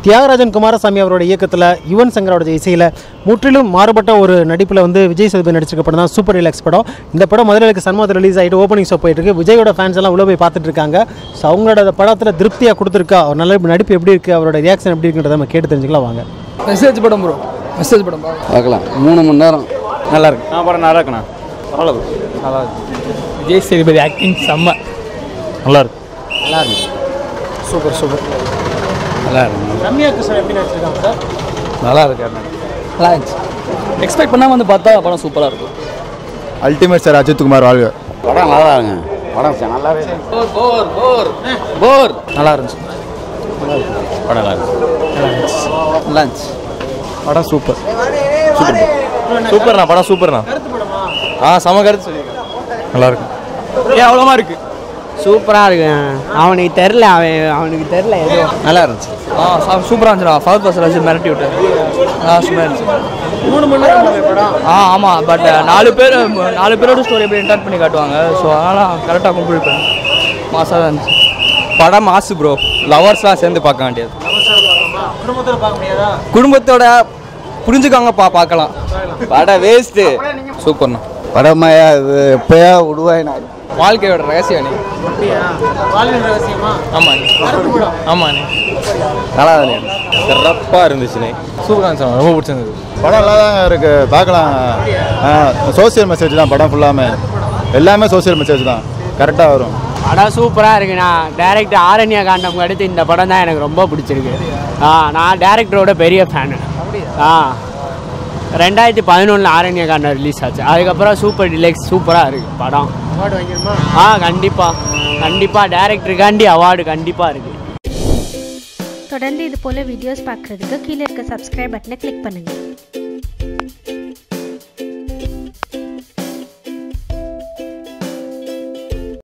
தியாகராஜன் குமாரசாமி அவரோட இயக்கத்தில் யுவன் சங்கரோட இசையில் முற்றிலும் மாறுபட்ட ஒரு நடிப்பில் வந்து விஜய் சேதுபதி நடிச்சிருக்க படம் தான் சூப்பர் ரிலாக்ஸ் படம். இந்த படம் மதுரைக்கு சன்மாதம் ரிலீஸ் ஆகிட்டு ஓப்பனிங் ஷோ போயிட்டு இருக்கு. விஜயோட ஃபேன்ஸ் எல்லாம் உள்ள போய் பார்த்துட்டு இருக்காங்க. ஸோ அவங்களோட படத்தில் திருப்தியாக கொடுத்துருக்கா, அவர் நல்ல நடிப்பு எப்படி இருக்குது, அவரோட ரியாக்ஷன் எப்படி இருக்குன்றத நம்ம கேட்டு தெரிஞ்சுக்கலாம் வாங்க. மெசேஜ் படம் ப்ரோ, மெசேஜ் படம் பார்க்கலாம். 3 மணி நேரம் நல்லா இருக்கு. படம் நல்லா இருக்குண்ணா, நல்லா இருக்கு. விஜய் சேதுபதி ஆக்டிங் செம்ம நல்லா இருக்கு. நல்லா இருக்கு. சூப்பர் சூப்பர் நல்லா இருக்கு. ரம்யா கிருஷ்ணன் எப்படி நடிச்சிருக்காங்க சார்? நல்லா இருக்கு. நல்லா இருந்துச்சு. எக்ஸ்பெக்ட் பண்ணாமல் வந்து பார்த்தா படம் சூப்பராக இருக்கும். அல்டிமேட் சார் அஜித் குமார் வாழ்க. படம் நல்லா இருக்குங்க. படம் நல்லாவே போர் நல்லா இருந்துச்சு. படம் நல்லா இருக்கு. நல்லா இருந்துச்சு. படம் சூப்பர் சூப்பர்ண்ணா, படம் சூப்பர்ண்ணா. சம கருத்து சொல்லியிருக்கேன். நல்லா இருக்கு. அவ்வளோமா இருக்கு. சூப்பராக இருக்கு. அவனுக்கு தெரில, எதுவும் நல்லா இருந்துச்சு. சூப்பராக இருந்துச்சுண்ணா. ஃபர்ஸ்ட் பஸ்ஸில் வச்சு மிரட்டி விட்டு சும்மா இருந்துச்சு. 3 மணி நேரம் படம். ஆமாம். பட் 4 பேரோட ஸ்டோரி எப்படி என்டர் பண்ணி காட்டுவாங்க. ஸோ அதனால் கரெக்டாக கம்ப்ளீட் பண்ணி மாசாக தான் இருந்துச்சு. படம் மாசு ப்ரோ, லவர்ஸ்லாம் சேர்ந்து பார்க்க வேண்டியது. குடும்பத்தோட பார்க்க முடியாதா? குடும்பத்தோட புரிஞ்சுக்காங்க பார்க்கலாம். படம் வேஸ்ட்டு. சூப்பர்ண்ணா. படமாயா இது எப்பயா விடுவாயினா வாழ்க்கையோட ரகசியம் நீ. வாழ்வின் ரகசியமா? ஆமாம் ஆமாண்ணே. நல்லா தானே சிறப்பாக இருந்துச்சுண்ணே. சூப்பராக இருந்துச்சு, ரொம்ப பிடிச்சிருந்தது. படம் நல்லா தான் இருக்குது, பார்க்கலாம். சோசியல் மெசேஜ் தான் படம் ஃபுல்லாமே, எல்லாமே சோசியல் மெசேஜ் தான், கரெக்டாக வரும். படம் சூப்பராக இருக்குண்ணா. டேரக்டர் ஆரண்யா காண்டம் அடுத்து இந்த படம் தான் எனக்கு ரொம்ப பிடிச்சிருக்கு. நான் டேரக்டரோட பெரிய ஃபேனு. 2011 ஆரண்யா காண்டம் ரிலீஸ் ஆச்சு. அதுக்கப்புறம் சூப்பர் டிலக்ஸ் சூப்பராக இருக்குது படம். அவார்டு வாங்கிடுமா? கண்டிப்பாக டேரக்டருக்காண்டி அவார்டு கண்டிப்பாக இருக்குது. தொடர்ந்து இது போல வீடியோஸ் பார்க்குறதுக்கு கீழே இருக்க சப்ஸ்கிரைப் பட்டனை கிளிக் பண்ணுங்கள்.